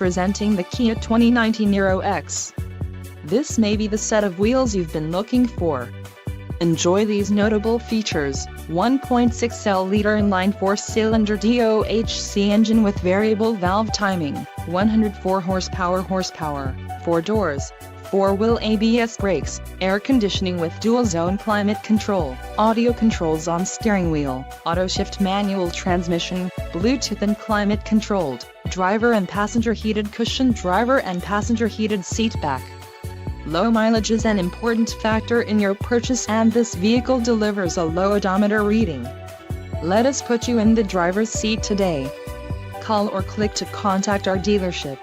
Presenting the Kia 2019 Niro EX. This may be the set of wheels you've been looking for. Enjoy these notable features: 1.6L inline 4-cylinder DOHC engine with variable valve timing, 104 horsepower, 4 doors, 4-wheel ABS brakes, air conditioning with dual-zone climate control, audio controls on steering wheel, auto-shift manual transmission, Bluetooth and climate-controlled, driver and passenger heated cushion, driver and passenger heated seat back. Low mileage is an important factor in your purchase, and this vehicle delivers a low odometer reading. Let us put you in the driver's seat today. Call or click to contact our dealership.